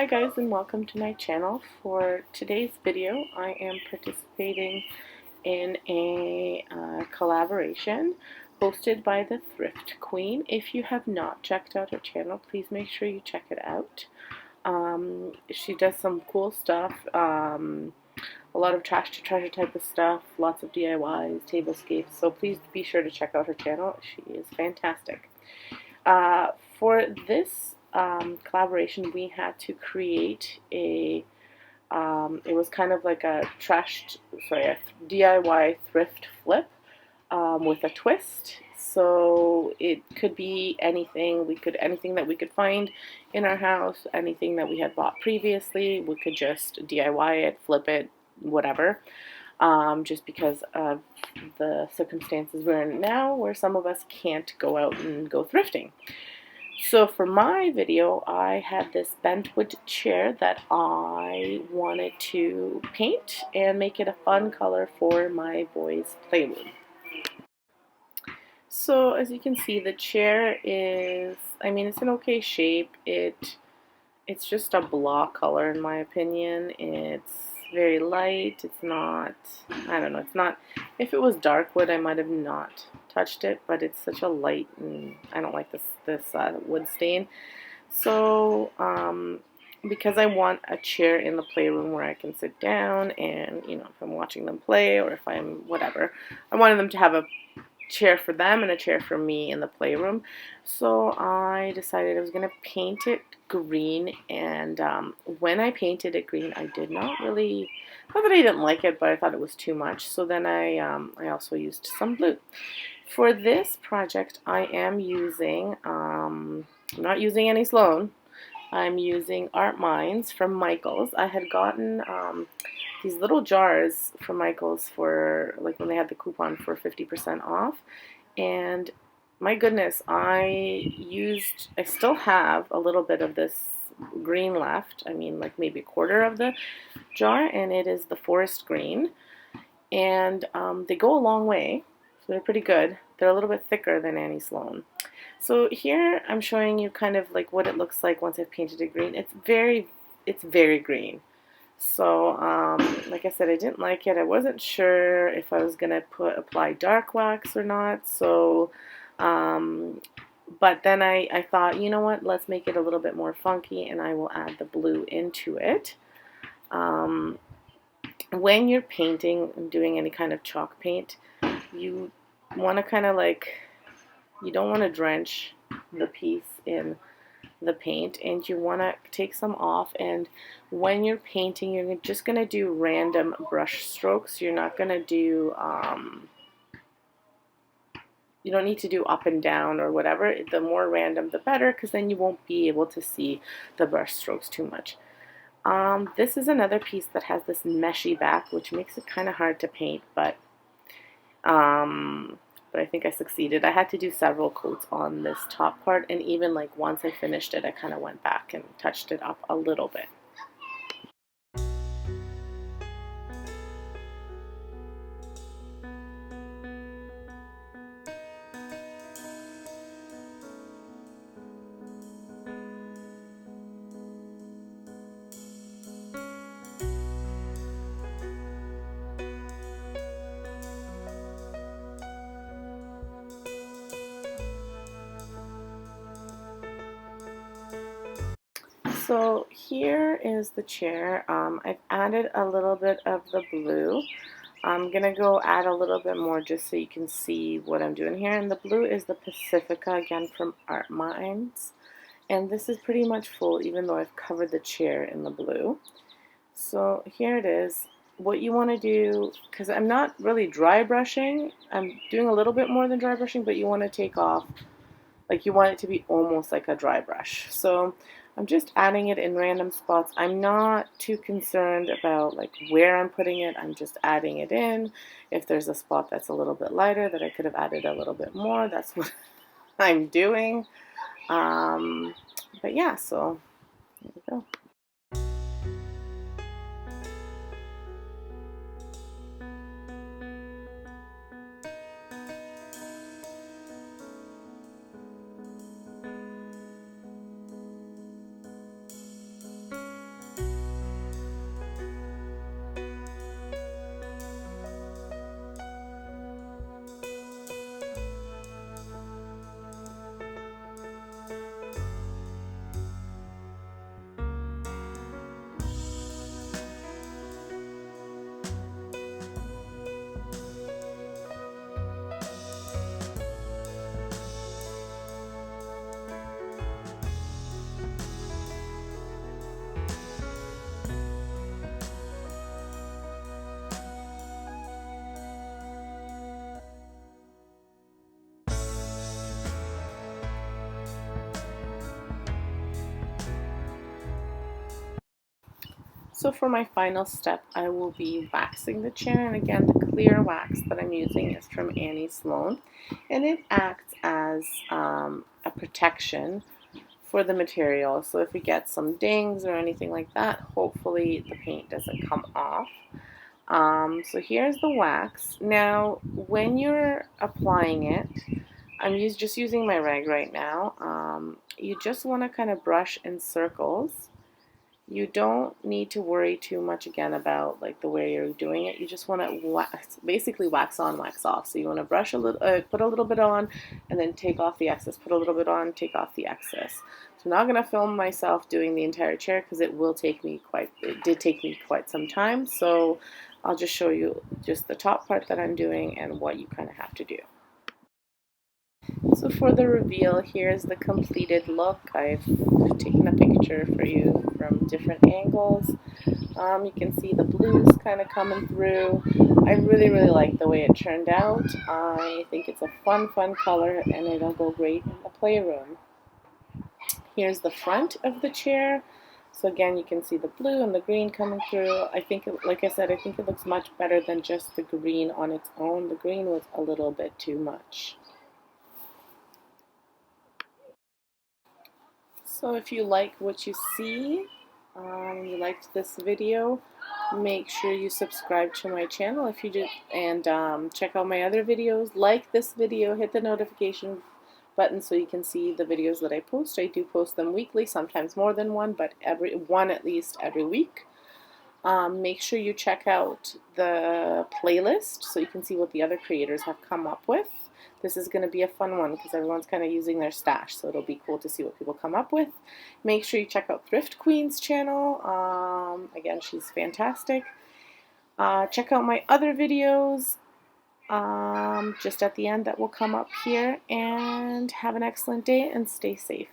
guys, and welcome to my channel. For today's video I am participating in a collaboration hosted by the Thrift Queen. If you have not checked out her channel, please make sure you check it out. She does some cool stuff, a lot of trash to treasure type of stuff, lots of DIYs, tablescapes, so please be sure to check out her channel. She is fantastic. For this collaboration, we had to create a it was kind of like a DIY thrift flip with a twist. So it could be anything. Anything that we could find in our house, anything that we had bought previously. We could just DIY it, flip it, whatever. Just because of the circumstances we're in now, where some of us can't go out and go thrifting. So for my video, I had this Bentwood chair that I wanted to paint and make it a fun color for my boys' playroom. So as you can see, the chair is, it's an okay shape. It's just a block color in my opinion. It's very light. It's not, it's not, if it was dark wood, I might have not touched it, but it's such a light, and I don't like this wood stain. So because I want a chair in the playroom where I can sit down and, if I'm watching them play or if I'm whatever, I wanted them to have a chair for them and a chair for me in the playroom. So I decided I was going to paint it green, and when I painted it green, I did not really, not that I didn't like it, but I thought it was too much. So then I also used some blue. For this project, I am using, I'm not using any Sloan. I'm using Art Minds from Michaels. I had gotten these little jars from Michaels for, like, when they had the coupon for 50% off. And my goodness, I still have a little bit of this green left. Like maybe a quarter of the jar, and it is the forest green. And they go a long way. So they're pretty good. They're a little bit thicker than Annie Sloan. So here I'm showing you kind of like what it looks like once I've painted it green. It's very green. So like I said, I didn't like it. I wasn't sure if I was gonna apply dark wax or not. So but then I thought, you know what, let's make it a little bit more funky, and I will add the blue into it. When you're painting and doing any kind of chalk paint, you want to kind of like, you don't want to drench the piece in the paint, and you want to take some off. And when you're painting, you're just going to do random brush strokes. You're not going to do, you don't need to do up and down or whatever. The more random, the better, because then you won't be able to see the brush strokes too much. This is another piece that has this meshy back, which makes it kind of hard to paint, but I think I succeeded. I had to do several coats on this top part, and even like once I finished it, I kind of went back and touched it up a little bit. So here is the chair. I've added a little bit of the blue. I'm going to go add a little bit more just so you can see what I'm doing here. And the blue is the Pacifica, again from Art Minds. And this is pretty much full, even though I've covered the chair in the blue. So here it is. What you want to do, because I'm not really dry brushing, I'm doing a little bit more than dry brushing, but you want to take off, like you want it to be almost like a dry brush. So I'm just adding it in random spots. I'm not too concerned about like where I'm putting it. I'm just adding it in. If there's a spot that's a little bit lighter that I could have added a little bit more, that's what I'm doing. But yeah, so there we go. So for my final step, I will be waxing the chair, and again, the clear wax that I'm using is from Annie Sloan, and it acts as a protection for the material. So if we get some dings or anything like that, hopefully the paint doesn't come off. So here's the wax. Now, when you're applying it, I'm just using my rag right now. You just want to kind of brush in circles. You don't need to worry too much again about like the way you're doing it. You just want to wax, basically wax on, wax off. So you want to brush a little, put a little bit on, and then take off the excess. Put a little bit on, take off the excess. So I'm not going to film myself doing the entire chair because it did take me quite some time. So I'll just show you just the top part that I'm doing and what you kind of have to do. So for the reveal, here's the completed look. I've taken a picture for you from different angles. You can see the blues kind of coming through. I really, really like the way it turned out. I think it's a fun color, and it'll go great in the playroom. Here's the front of the chair. So again, you can see the blue and the green coming through. I think, like I said, I think it looks much better than just the green on its own. The green was a little bit too much. So if you like what you see, you liked this video, make sure you subscribe to my channel if you did, and check out my other videos. Like this video, hit the notification button so you can see the videos that I post. I do post them weekly, sometimes more than one, but one at least every week. Make sure you check out the playlist so you can see what the other creators have come up with. This is going to be a fun one because everyone's kind of using their stash, so it'll be cool to see what people come up with. Make sure you check out Thrift Queen's channel. Again, she's fantastic. Check out my other videos just at the end that will come up here, and have an excellent day and stay safe.